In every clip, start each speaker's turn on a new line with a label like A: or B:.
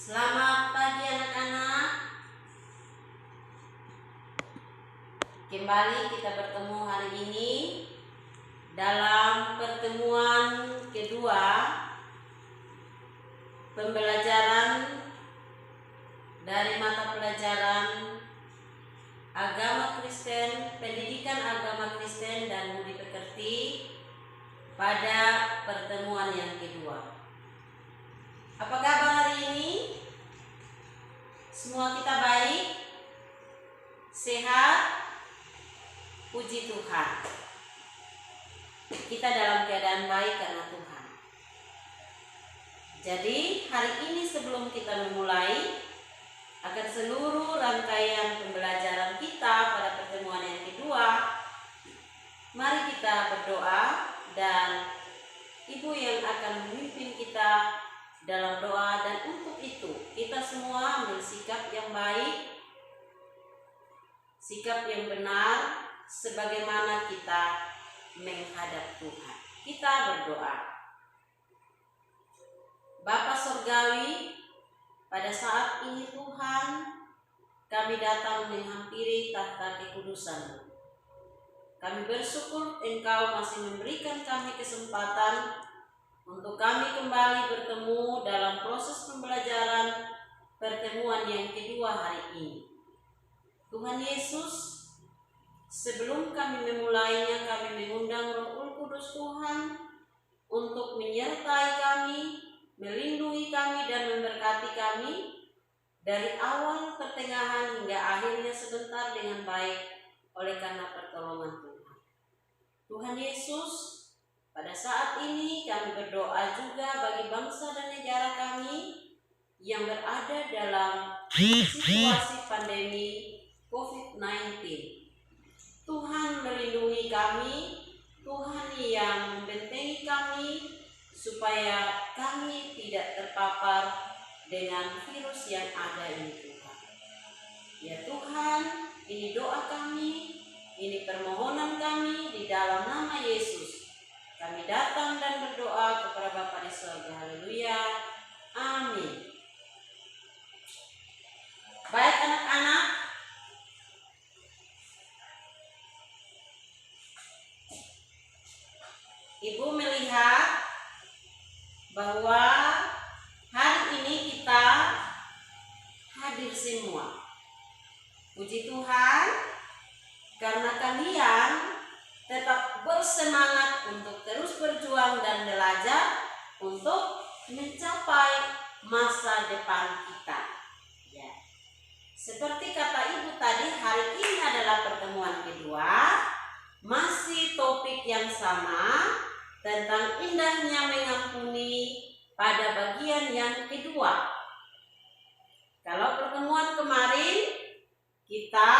A: Selamat pagi anak-anak. Kembali kita bertemu hari ini dalam pertemuan kedua pembelajaran dari mata pelajaran Agama Kristen, Pendidikan Agama Kristen dan Budi Pekerti pada pertemuan yang kedua. Apa kabar hari ini? Semua kita baik? Sehat? Puji Tuhan. Kita dalam keadaan baik karena Tuhan. Jadi hari ini sebelum kita memulai akan seluruh rangkaian pembelajaran kita pada pertemuan yang kedua, mari kita berdoa dan Ibu yang akan memimpin kita dalam doa, dan untuk itu kita semua ambil sikap yang baik, sikap yang benar sebagaimana kita menghadap Tuhan. Kita berdoa. Bapa Surgawi, pada saat ini Tuhan, kami datang menghampiri tahta kekudusan-Mu. Kami bersyukur Engkau masih memberikan kami kesempatan untuk kami kembali bertemu dalam proses pembelajaran pertemuan yang kedua hari ini. Tuhan Yesus, sebelum kami memulainya, kami mengundang Roh Kudus Tuhan untuk menyertai kami, melindungi kami dan memberkati kami dari awal, pertengahan hingga akhirnya sebentar dengan baik oleh karena pertolongan Tuhan. Tuhan Yesus, pada saat ini kami berdoa juga bagi bangsa dan negara kami yang berada dalam situasi pandemi COVID-19. Tuhan melindungi kami, Tuhan yang membentengi kami supaya kami tidak terpapar dengan virus yang ada ini Tuhan. Ya Tuhan, ini doa kami, ini permohonan kami di dalam nama Yesus. Kami datang dan berdoa kepada Bapa di surga. Haleluya. Amin. Baik anak-anak, Ibu melihat bahwa hari ini kita hadir semua. Puji Tuhan, karena kalian tetap bersemangat untuk terus berjuang dan belajar untuk mencapai masa depan kita. Ya. Seperti kata Ibu tadi, hari ini adalah pertemuan kedua, masih topik yang sama tentang indahnya mengampuni pada bagian yang kedua. Kalau pertemuan kemarin kita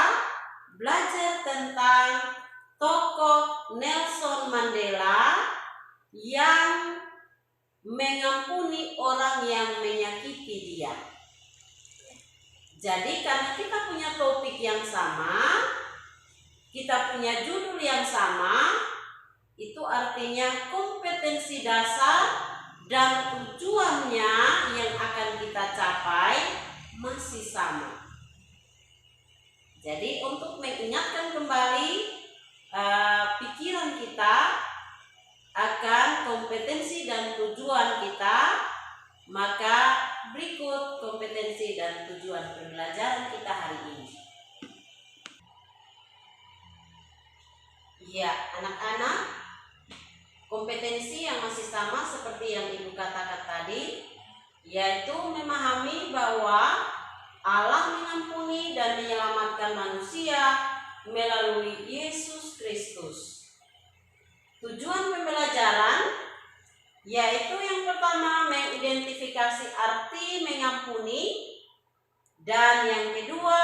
A: belajar tentang tokoh Nelson Mandela yang mengampuni orang yang menyakiti dia. Jadi karena kita punya topik yang sama, kita punya judul yang sama, itu artinya kompetensi dasar dan tujuannya yang akan kita capai masih sama. Jadi untuk mengingatkan kembali pikiran kita akan kompetensi dan tujuan kita, maka berikut kompetensi dan tujuan pembelajaran kita hari ini. Ya, anak-anak, kompetensi yang masih sama seperti yang Ibu katakan tadi, yaitu memahami bahwa Allah mengampuni dan menyelamatkan manusia melalui Yesus Kristus. Tujuan pembelajaran yaitu yang pertama mengidentifikasi arti mengampuni, dan yang kedua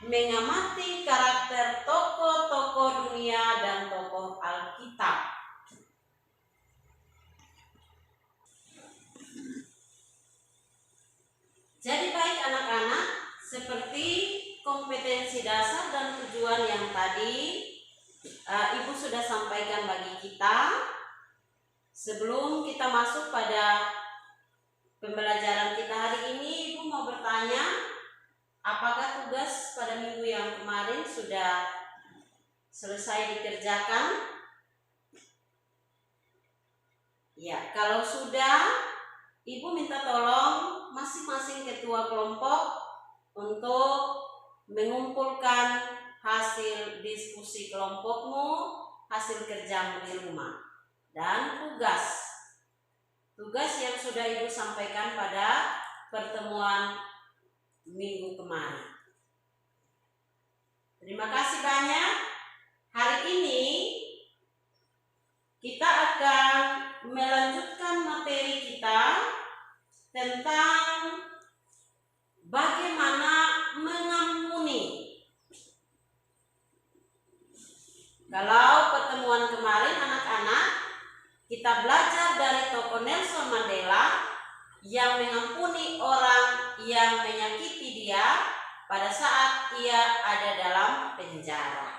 A: mengamati karakter tokoh-tokoh dunia dan tokoh Alkitab. Jadi baik anak-anak, seperti kompetensi dasar dan tujuan yang tadi Ibu sudah sampaikan bagi kita, sebelum kita masuk pada pembelajaran kita hari ini, Ibu sudah selesai dikerjakan? Ya, kalau sudah, Ibu minta tolong masing-masing ketua kelompok untuk mengumpulkan hasil diskusi kelompokmu, hasil kerjamu di rumah, dan tugas yang sudah Ibu sampaikan pada pertemuan minggu kemarin. Terima kasih banyak. Hari ini kita akan melanjutkan materi kita tentang bagaimana mengampuni. Kalau pertemuan kemarin anak-anak, kita belajar dari tokoh Nelson Mandela yang mengampuni orang yang menyakiti dia pada saat ia ada dalam penjara.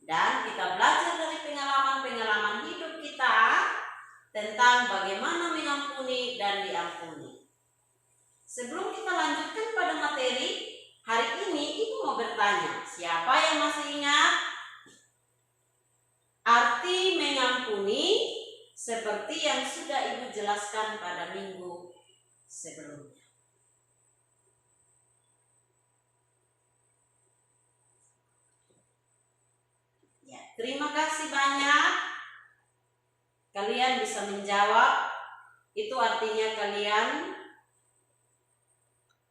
A: Dan kita belajar dari pengalaman-pengalaman hidup kita tentang bagaimana mengampuni dan diampuni. Sebelum kita lanjutkan pada materi, hari ini Ibu mau bertanya, siapa yang masih ingat arti mengampuni seperti yang sudah Ibu jelaskan pada minggu sebelumnya? Terima kasih banyak. Kalian bisa menjawab. Itu artinya kalian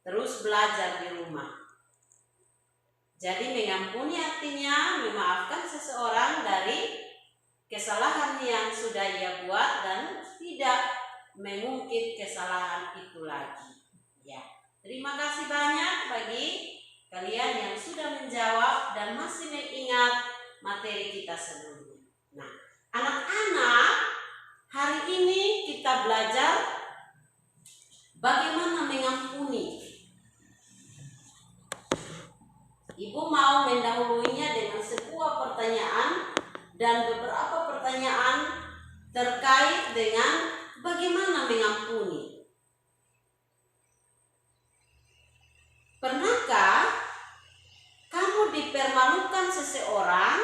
A: terus belajar di rumah. Jadi mengampuni artinya memaafkan seseorang dari kesalahan yang sudah ia buat dan tidak mengungkit kesalahan itu lagi. Ya. Terima kasih banyak bagi kalian yang sudah menjawab dan masih mengingat materi kita sebelumnya. Nah, anak-anak, hari ini kita belajar bagaimana mengampuni. Ibu mau mendahulunya dengan sebuah pertanyaan dan beberapa pertanyaan terkait dengan bagaimana mengampuni. Pernahkah kamu dipermalukan seseorang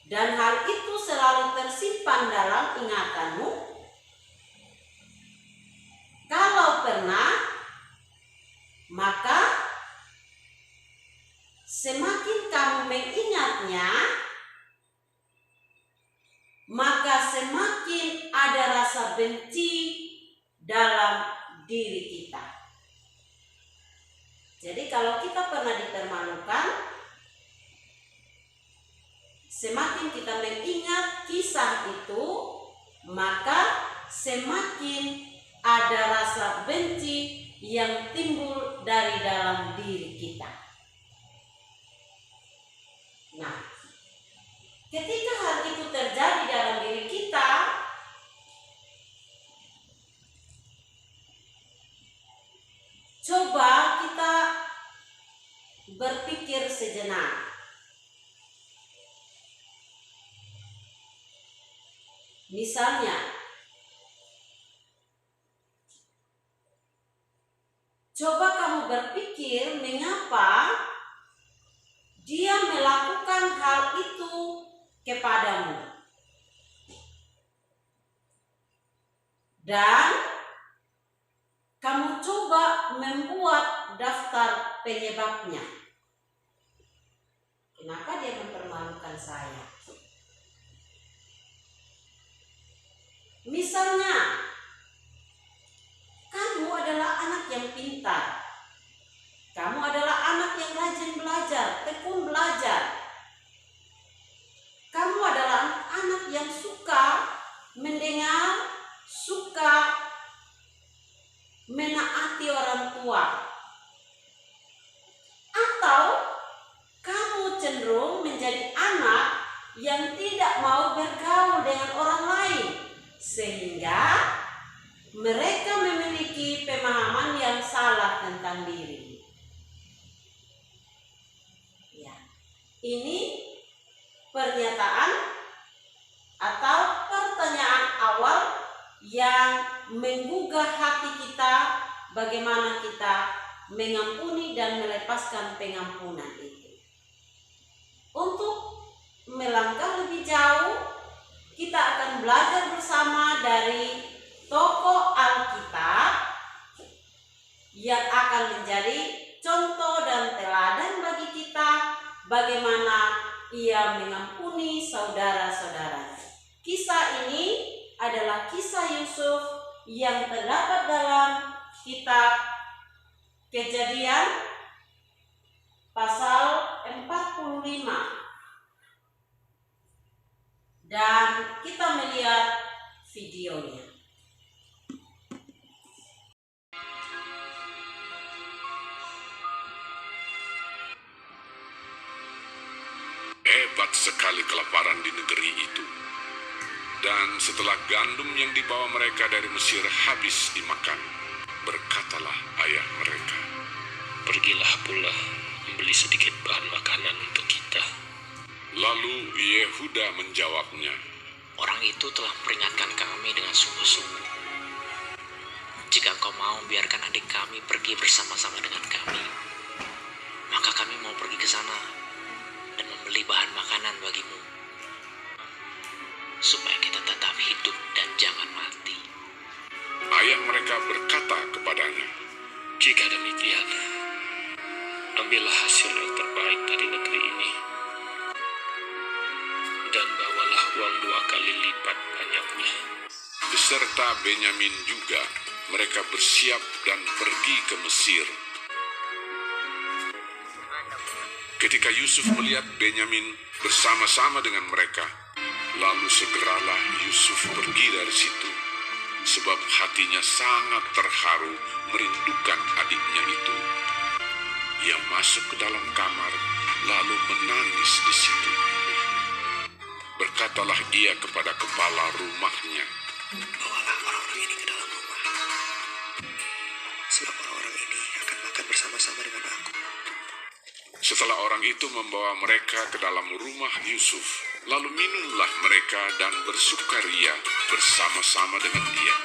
A: dan hal itu selalu tersimpan dalam ingatanmu? Kalau pernah, maka semakin kamu mengingatnya, maka semakin ada rasa benci dalam diri kita. Jadi kalau kita pernah dipermalukan, semakin kita mengingat kisah itu, maka semakin ada rasa benci yang timbul dari dalam diri kita. Nah, ketika hal itu terjadi dalam diri kita, coba kita berpikir sejenak. Misalnya, coba kamu berpikir mengapa dia melakukan hal itu kepadamu. Dan kamu coba membuat daftar penyebabnya. Kenapa dia mempermalukan saya? Misalnya, kamu adalah anak yang pintar. Kamu adalah anak yang rajin belajar, tekun belajar. Kamu adalah anak yang suka mendengar, suka menaati orang tua. Atau kamu cenderung menjadi anak yang tidak mau bergaul dengan orang lain, sehingga mereka memiliki pemahaman yang salah tentang diri. Ya, ini pernyataan atau pertanyaan awal yang menggugah hati kita, bagaimana kita mengampuni dan melepaskan pengampunan itu. Untuk melangkah lebih jauh, kita akan belajar bersama dari tokoh Alkitab yang akan menjadi contoh dan teladan bagi kita bagaimana ia mengampuni saudara-saudaranya. Kisah ini adalah kisah Yusuf yang terdapat dalam kitab Kejadian pasal 45. Dan kita melihat videonya.
B: Hebat sekali kelaparan di negeri itu. Dan setelah gandum yang dibawa mereka dari Mesir habis dimakan, berkatalah ayah mereka,
C: "Pergilah pula membeli sedikit bahan makanan untuk kita."
B: Lalu Yehuda menjawabnya,
C: "Orang itu telah memperingatkan kami dengan sungguh-sungguh. Jika engkau mau biarkan adik kami pergi bersama-sama dengan kami, maka kami mau pergi ke sana dan membeli bahan makanan bagimu, supaya kita tetap hidup dan jangan mati."
B: Ayah mereka berkata kepadanya,
C: "Jika demikian, ambillah hasil yang terbaik dari negeri ini, dan bawalah uang 2 kali lipat banyaknya."
B: Beserta Benyamin juga, mereka bersiap dan pergi ke Mesir. Ketika Yusuf melihat Benyamin bersama-sama dengan mereka, lalu segeralah Yusuf pergi dari situ, sebab hatinya sangat terharu merindukan adiknya itu. Ia masuk ke dalam kamar, lalu menangis di situ. Berkatalah ia kepada kepala rumahnya,
D: "Bawalah orang-orang ini ke dalam rumah, sebab orang-orang ini akan makan bersama-sama dengan aku."
B: Setelah orang itu membawa mereka ke dalam rumah Yusuf, lalu minumlah mereka dan bersukaria bersama-sama dengan dia.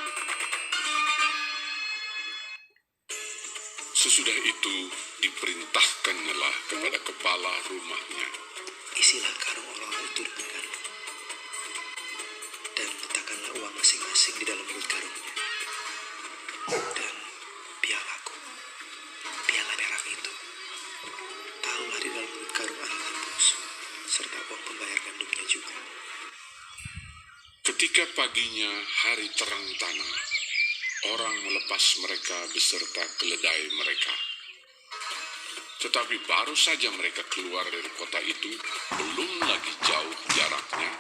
B: Sesudah itu diperintahkannyalah kepada kepala rumahnya,
D: "Isilah karung orang itu dengan garam, dan letakkanlah uang masing-masing di dalam mulut karungnya. Dan pialaku, piala perak itu, taruhlah di dalam mulut karung anak bungsu, serta uang pembayar gandumnya juga."
B: Ketika paginya hari terang tanah, orang melepas mereka beserta keledai mereka. Tetapi baru saja mereka keluar dari kota itu, belum lagi jauh jaraknya,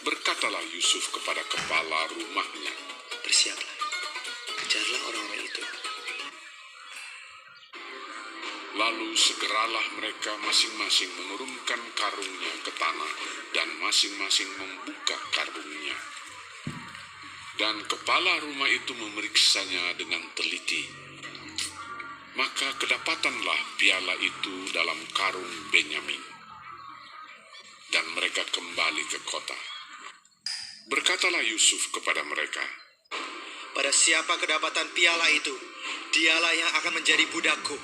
B: berkatalah Yusuf kepada kepala rumahnya,
D: "Bersiaplah, kejarlah orang-orang itu."
B: Lalu segeralah mereka masing-masing menurunkan karungnya ke tanah dan masing-masing membuka karungnya. Dan kepala rumah itu memeriksanya dengan teliti. Maka kedapatanlah piala itu dalam karung Benyamin. Dan mereka kembali ke kota. Berkatalah Yusuf kepada mereka,
D: "Pada siapa kedapatan piala itu, dialah yang akan menjadi budakku."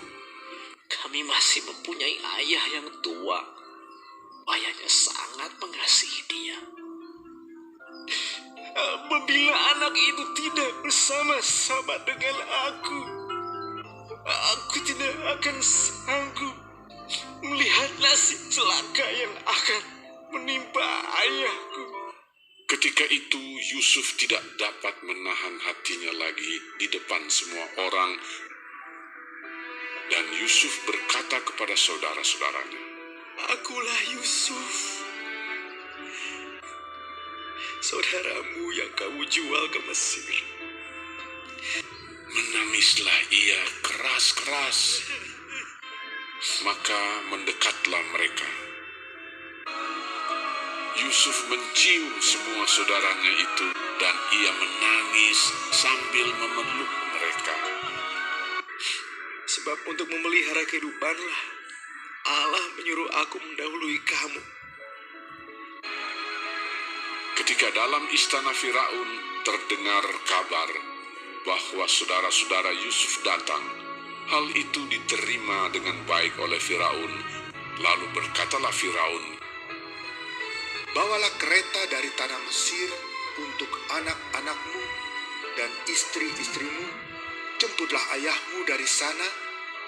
C: Kami masih mempunyai ayah yang tua. Ayahnya sangat mengasihi dia. Apabila anak itu tidak bersama-sama dengan aku tidak akan sanggup melihat nasib celaka yang akan menimpa ayahku.
B: ketika itu Yusuf tidak dapat menahan hatinya lagi di depan semua orang. Dan Yusuf berkata kepada saudara-saudaranya,
D: "Akulah Yusuf, saudaramu yang kamu jual ke Mesir."
B: Menangislah ia keras-keras. Maka mendekatlah mereka. Yusuf mencium semua saudaranya itu, dan ia menangis sambil memeluk mereka.
D: "Sebab untuk memelihara kehidupanlah Allah menyuruh aku mendahului kamu."
B: Ketika dalam istana Firaun terdengar kabar bahwa saudara-saudara Yusuf datang, hal itu diterima dengan baik oleh Firaun Lalu berkatalah Firaun,
D: Bawalah kereta dari tanah Mesir untuk anak-anakmu dan istri-istrimu. Jemputlah ayahmu dari sana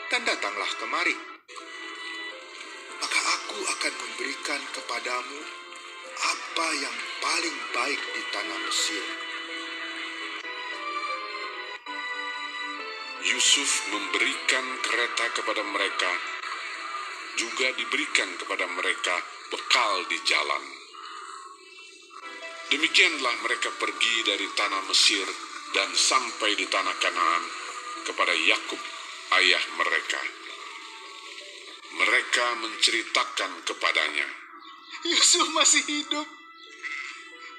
D: dan datanglah kemari. Maka aku akan memberikan kepadamu apa yang paling baik di tanah Mesir.
B: Yusuf memberikan kereta kepada mereka, juga diberikan kepada mereka bekal di jalan. Demikianlah mereka pergi dari tanah Mesir dan sampai di tanah Kanaan kepada Yakub, ayah mereka. Mereka menceritakan kepadanya,
D: Yusuf masih hidup.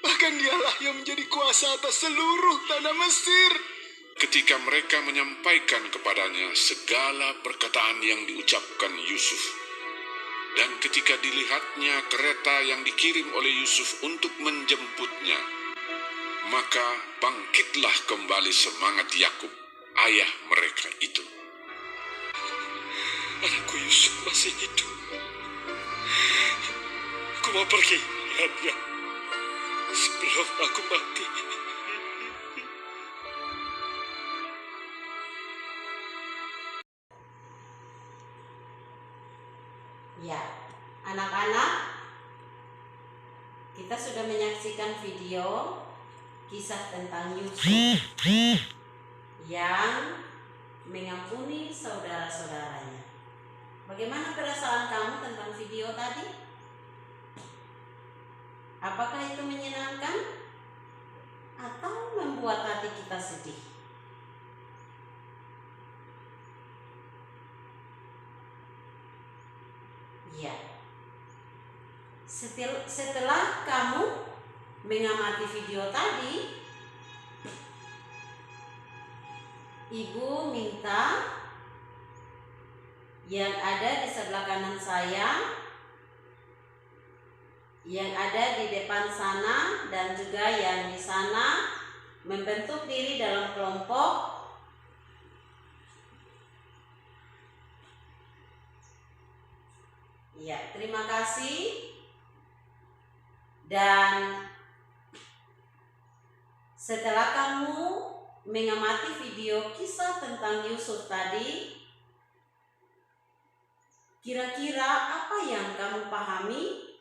D: Bahkan dialah yang menjadi kuasa atas seluruh tanah Mesir.
B: ketika mereka menyampaikan kepadanya segala perkataan yang diucapkan Yusuf. Dan ketika dilihatnya kereta yang dikirim oleh Yusuf untuk menjemputnya, maka bangkitlah kembali semangat Yakub, ayah mereka itu.
D: Anakku Yusuf masih hidup. Aku mau pergi melihatnya sebelum aku mati.
A: Ya, anak-anak, kita sudah menyaksikan video kisah tentang Yusuf yang mengampuni saudara-saudaranya. Bagaimana perasaan kamu tentang video tadi? Apakah itu menyenangkan atau membuat hati kita sedih? Ya. Setelah kamu mengamati video tadi, Ibu minta yang ada di sebelah kanan saya, yang ada di depan sana, dan juga yang di sana membentuk diri dalam kelompok. Ya, terima kasih. Dan setelah kamu mengamati video kisah tentang Yusuf tadi, kira-kira apa yang kamu pahami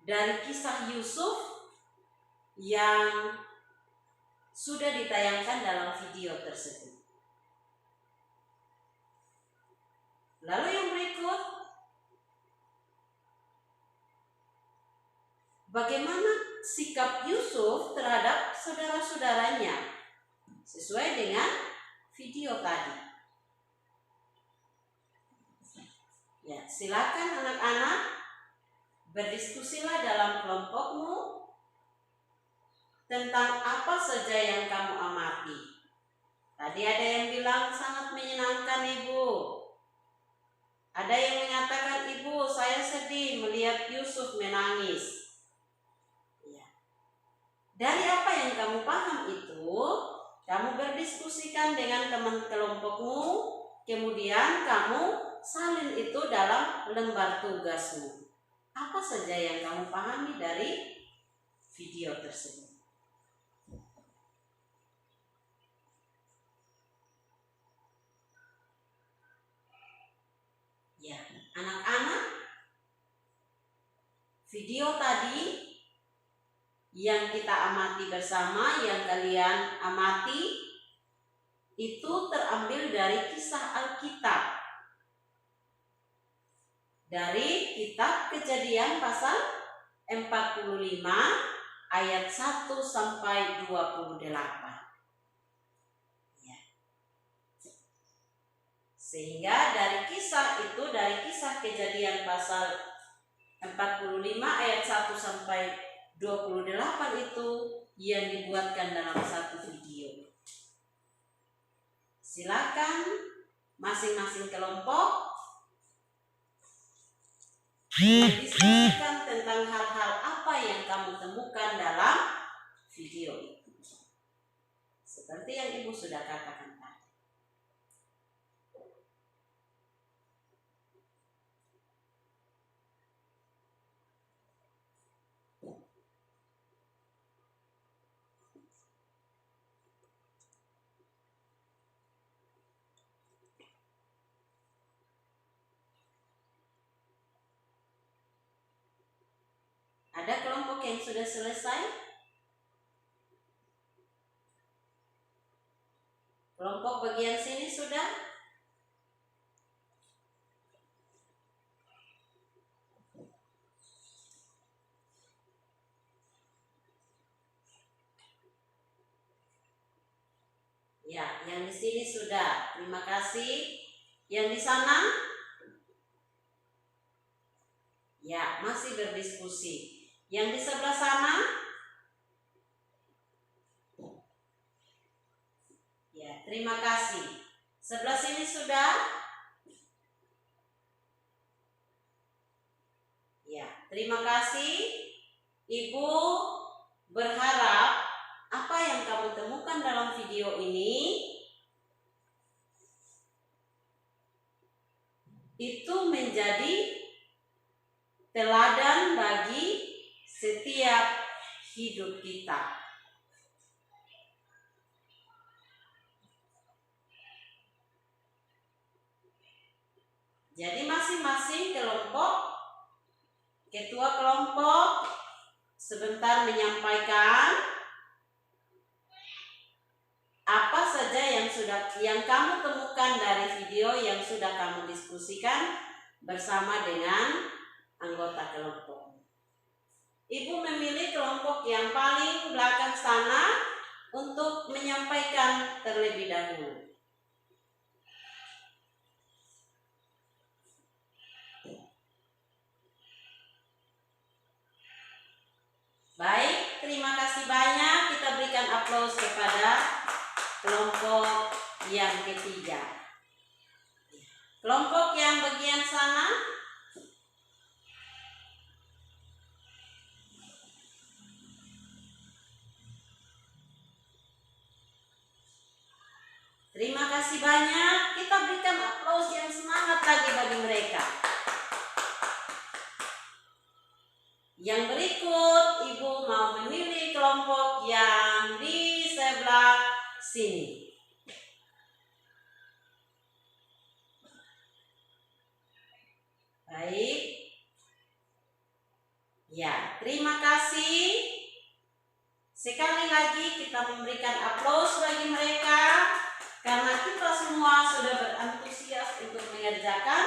A: dari kisah Yusuf yang sudah ditayangkan dalam video tersebut? Lalu yang berikut, bagaimana sikap Yusuf terhadap saudara-saudaranya sesuai dengan video tadi? Ya, silakan anak-anak, berdiskusilah dalam kelompokmu tentang apa saja yang kamu amati. Tadi ada yang bilang sangat menyenangkan, Ibu. Ada yang mengatakan, Ibu, saya sedih melihat Yusuf menangis. Dari apa yang kamu paham itu, kamu berdiskusikan dengan teman kelompokmu, kemudian kamu salin itu dalam lembar tugasmu. Apa saja yang kamu pahami dari video tersebut? Ya, anak-anak, video tadi yang kita amati bersama, yang kalian amati, itu terambil dari kisah Alkitab. Dari kitab Kejadian pasal 45 ayat 1 sampai 28. Ya. Sehingga dari kisah itu, dari kisah Kejadian pasal 45 ayat 1 sampai 28 itu yang dibuatkan dalam satu video. Silakan masing-masing kelompok mendiskusikan tentang hal-hal apa yang kamu temukan dalam video itu. Seperti yang Ibu sudah katakan tadi. Ada kelompok yang sudah selesai? Kelompok bagian sini sudah? Ya, yang di sini sudah. Terima kasih. Yang di sana? Ya, masih berdiskusi. Yang di sebelah sana? Ya, terima kasih. Sebelah sini sudah? Ya, terima kasih. Ibu berharap apa yang kamu temukan dalam video ini itu menjadi teladan bagi setiap hidup kita. Jadi masing-masing kelompok, ketua kelompok sebentar menyampaikan apa saja yang kamu temukan dari video yang sudah kamu diskusikan bersama dengan anggota kelompok. Ibu memilih kelompok yang paling belakang sana untuk menyampaikan terlebih dahulu. Baik, terima kasih banyak. Kita berikan aplaus kepada kelompok yang ketiga. Kelompok yang bagian sana. Terima kasih banyak. Kita berikan aplaus yang semangat lagi bagi mereka. Yang berikut, Ibu mau memilih kelompok yang di sebelah sini. Baik. Ya, terima kasih. Sekali lagi kita memberikan aplaus bagi mereka karena kita semua sudah berantusias untuk mengerjakan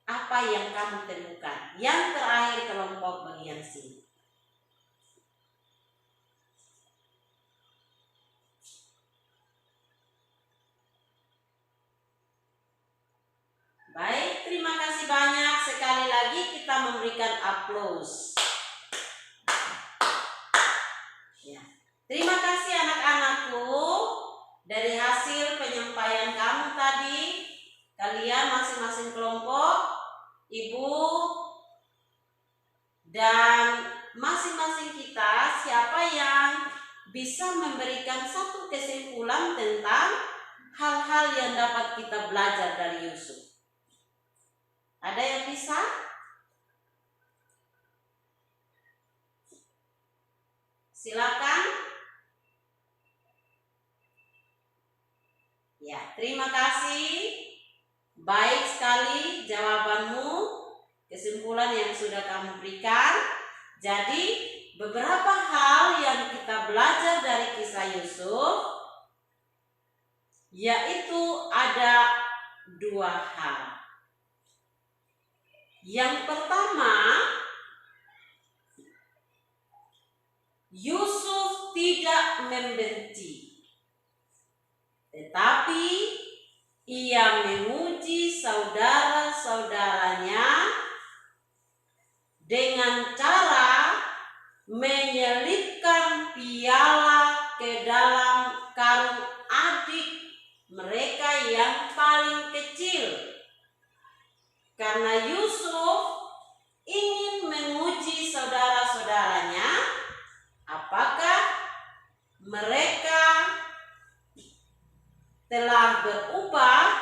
A: apa yang kamu temukan. Yang terakhir kelompok bagian sini. Baik, terima kasih banyak. Sekali lagi kita memberikan aplaus. Ya. Terima kasih anak-anakku. Dari hasil penyampaian kamu tadi, kalian masing-masing kelompok, Ibu dan masing-masing kita, siapa yang bisa memberikan satu kesimpulan tentang hal-hal yang dapat kita belajar dari Yusuf? Ada yang bisa? Silakan. Ya, terima kasih. Baik sekali jawabanmu, kesimpulan yang sudah kamu berikan. Jadi, beberapa hal yang kita belajar dari kisah Yusuf, yaitu ada 2 hal. Yang pertama, Yusuf tidak membenci, tetapi ia memuji saudara-saudaranya dengan cara menyelipkan piala ke dalam karung adik mereka yang paling kecil. Karena Yusuf ingin menguji saudara-saudaranya, apakah mereka telah berubah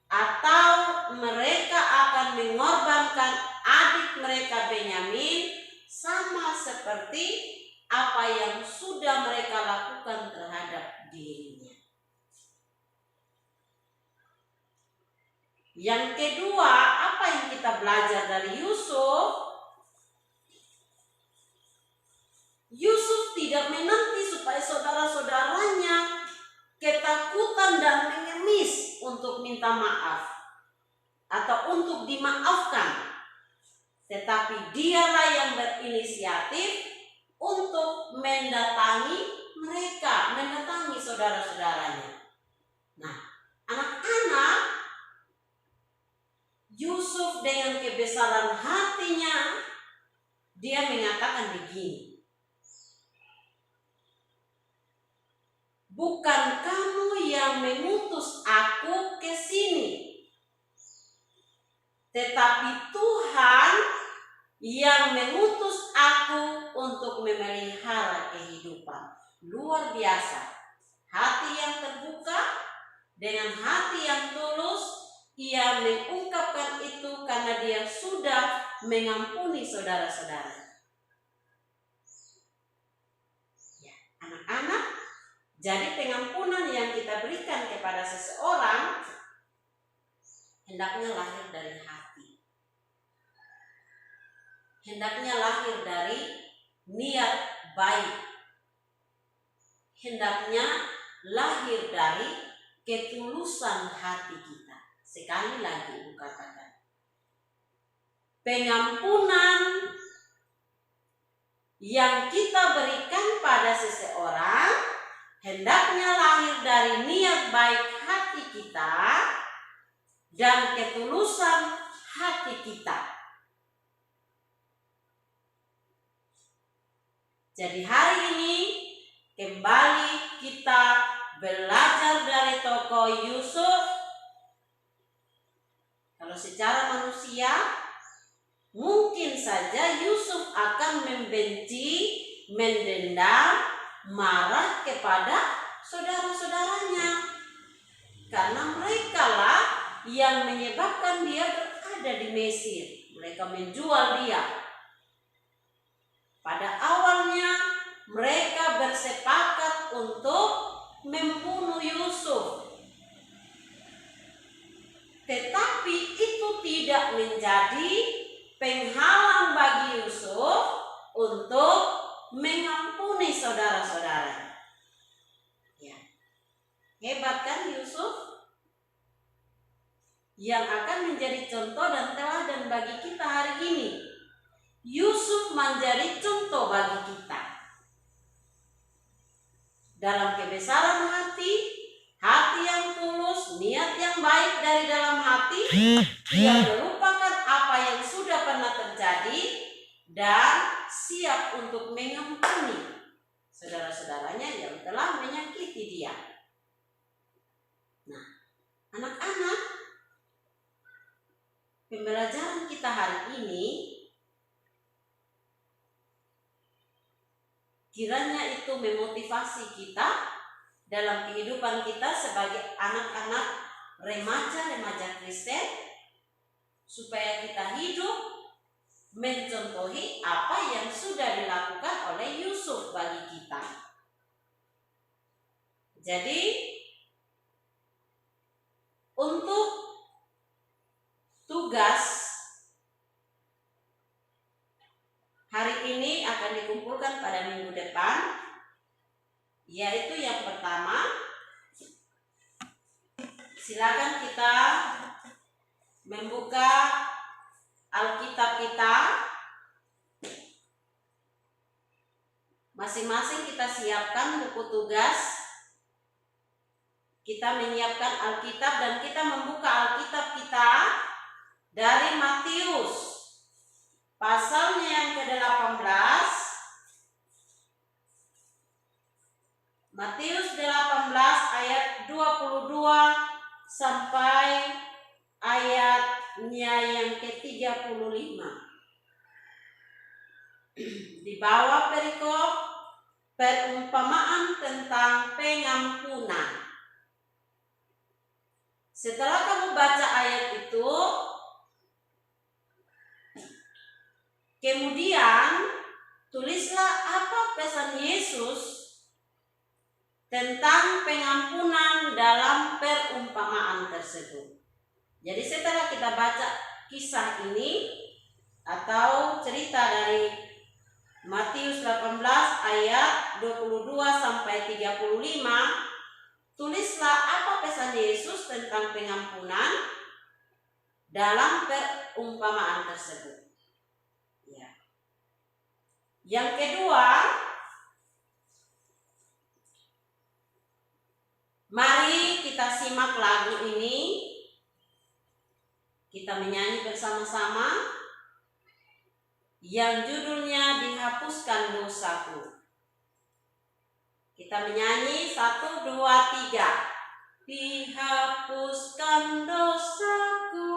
A: atau mereka akan mengorbankan adik mereka Benyamin sama seperti apa yang sudah mereka lakukan terhadap dirinya. Yang kedua, apa yang kita belajar dari Yusuf? bukan dan mengemis untuk minta maaf atau untuk dimaafkan, tetapi dialah yang berinisiatif untuk mendatangi mereka, mendatangi saudara-saudaranya. Nah, anak-anak, Yusuf dengan kebesaran hatinya, dia mengatakan begini, bukan kamu yang mengutus aku ke sini, tetapi Tuhan yang mengutus aku untuk memelihara kehidupan. Luar biasa. Hati yang terbuka dengan hati yang tulus, ia mengungkapkan itu karena dia sudah mengampuni saudara-saudara. Ya, anak-anak, jadi pengampunan yang kita berikan kepada seseorang hendaknya lahir dari hati. Hendaknya lahir dari niat baik. Hendaknya lahir dari ketulusan hati kita. Sekali lagi Ibu katakan, pengampunan yang kita berikan pada seseorang hendaknya lahir dari niat baik hati kita dan ketulusan hati kita. Jadi hari ini kembali kita belajar dari tokoh Yusuf. Kalau secara manusia, mungkin saja Yusuf akan membenci, mendendam, marah kepada saudara-saudaranya. Karena merekalah yang menyebabkan dia berada di Mesir. Mereka menjual dia. Pada awalnya mereka bersepakat untuk membunuh Yusuf. Tetapi itu tidak menjadi penghalang bagi Yusuf untuk mengampuni saudara-saudara. Ya. Hebat kan Yusuf? Yang akan menjadi contoh dan teladan bagi kita hari ini. Yusuf menjadi contoh bagi kita. Dalam kebesaran hati, hati yang tulus, niat yang baik dari dalam hati, dia melupakan apa yang sudah pernah terjadi dan siap untuk mengampuni saudara-saudaranya yang telah menyakiti dia. Nah, anak-anak, pembelajaran kita hari ini kiranya itu memotivasi kita dalam kehidupan kita sebagai anak-anak remaja-remaja Kristen, supaya kita hidup mencontohi apa yang sudah dilakukan oleh Yusuf bagi kita. Jadi untuk tugas hari ini akan dikumpulkan pada minggu depan, yaitu yang pertama, silakan kita membuka Alkitab kita. Masing-masing kita siapkan buku tugas. Kita menyiapkan Alkitab dan kita membuka Alkitab kita dari Matius pasalnya yang ke-18. Matius 18 ayat 22 sampai ayatnya yang ke-35. Di bawah perikop perumpamaan tentang pengampunan. Setelah kamu baca ayat itu, kemudian tulislah apa pesan Yesus tentang pengampunan dalam perumpamaan tersebut. Jadi setelah kita baca kisah ini atau cerita dari Matius 18 ayat 22 sampai 35, Tulislah apa pesan Yesus tentang pengampunan dalam perumpamaan tersebut. Ya. Yang kedua, mari kita simak lagu ini. Kita menyanyi bersama-sama yang judulnya Dihapuskan Dosaku. Kita menyanyi 1, 2, 3. Dihapuskan dosaku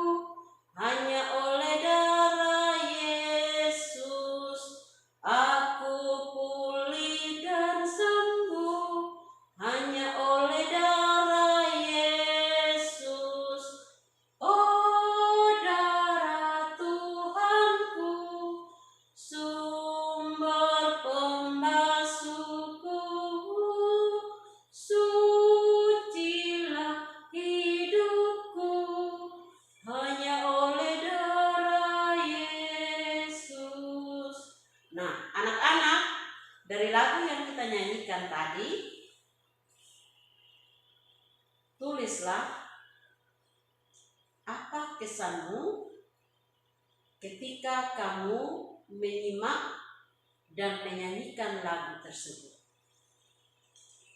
A: hanya oleh darah Yesus. Aku pulih dan sembuh hanya oleh darah Yesus. Oh darah Tuhanku, sumber pembasuhku, sucilah hidupku hanya oleh darah Yesus. Nah, anak-anak, dari lagu yang kita nyanyikan tadi, tulislah apa kesanmu ketika kamu menyimak dan menyanyikan lagu tersebut.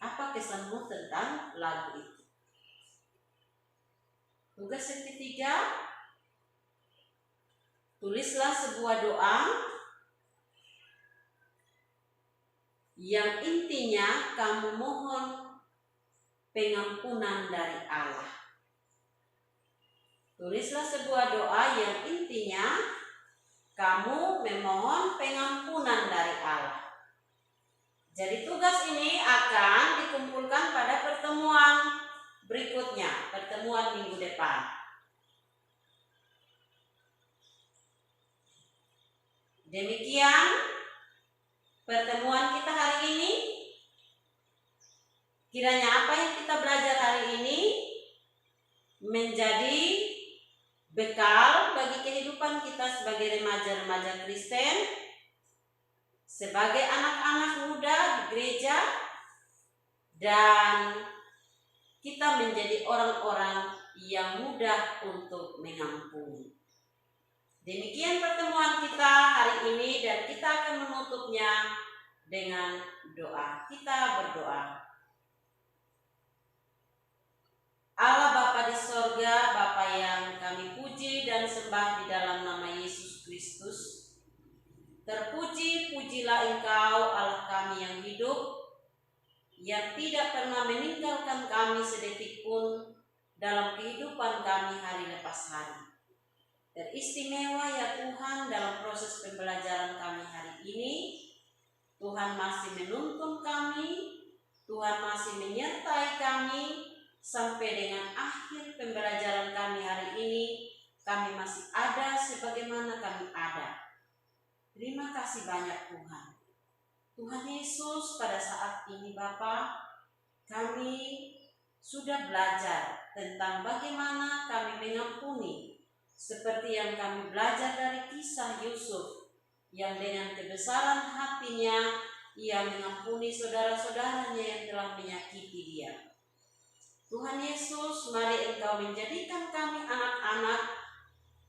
A: Apa kesanmu tentang lagu itu? Tugas yang ketiga, tulislah sebuah doa yang intinya kamu mohon pengampunan dari Allah. Tulislah sebuah doa yang intinya kamu memohon pengampunan dari Allah. Jadi tugas ini akan dikumpulkan pada pertemuan berikutnya, pertemuan minggu depan. Demikian pertemuan kita hari ini. Kiranya apa yang kita belajar hari ini menjadi bekal bagi kehidupan kita sebagai remaja-remaja Kristen, sebagai anak-anak muda di gereja, dan kita menjadi orang-orang yang mudah untuk mengampuni. Demikian pertemuan kita hari ini, dan kita akan menutupnya dengan doa. Kita berdoa. Allah Bapa di sorga, Bapa yang kami puji dan sembah di dalam nama Yesus Kristus. Terpuji-pujilah Engkau Allah kami yang hidup, yang tidak pernah meninggalkan kami sedetik pun dalam kehidupan kami hari lepas hari. Teristimewa ya Tuhan dalam proses pembelajaran kami hari ini. Tuhan masih menuntun kami, Tuhan masih menyertai kami, sampai dengan akhir pembelajaran kami hari ini, kami masih ada sebagaimana kami ada. Terima kasih banyak Tuhan. Tuhan Yesus, pada saat ini Bapa, kami sudah belajar tentang bagaimana kami mengampuni, seperti yang kami belajar dari kisah Yusuf, yang dengan kebesaran hatinya ia mengampuni saudara-saudaranya yang telah menyakiti dia. Tuhan Yesus, mari Engkau menjadikan kami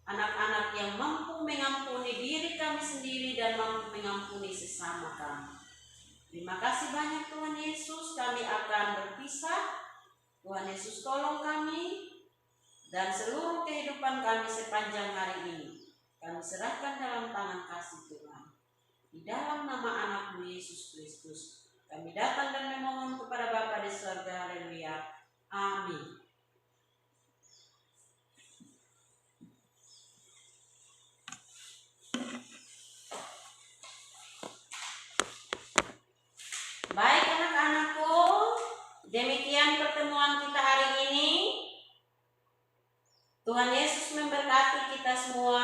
A: anak-anak yang mampu mengampuni diri kami sendiri dan mampu mengampuni sesama kami. Terima kasih banyak Tuhan Yesus, kami akan berpisah. Tuhan Yesus tolong kami dan seluruh kehidupan kami sepanjang hari ini. Kami serahkan dalam tangan kasih Tuhan. Di dalam nama anak-Mu Yesus Kristus, kami datang dan memohon kepada Bapa di surga. Haleluya. Amin. Baik anak-anakku, demikian pertemuan kita hari ini. Tuhan Yesus memberkati kita semua.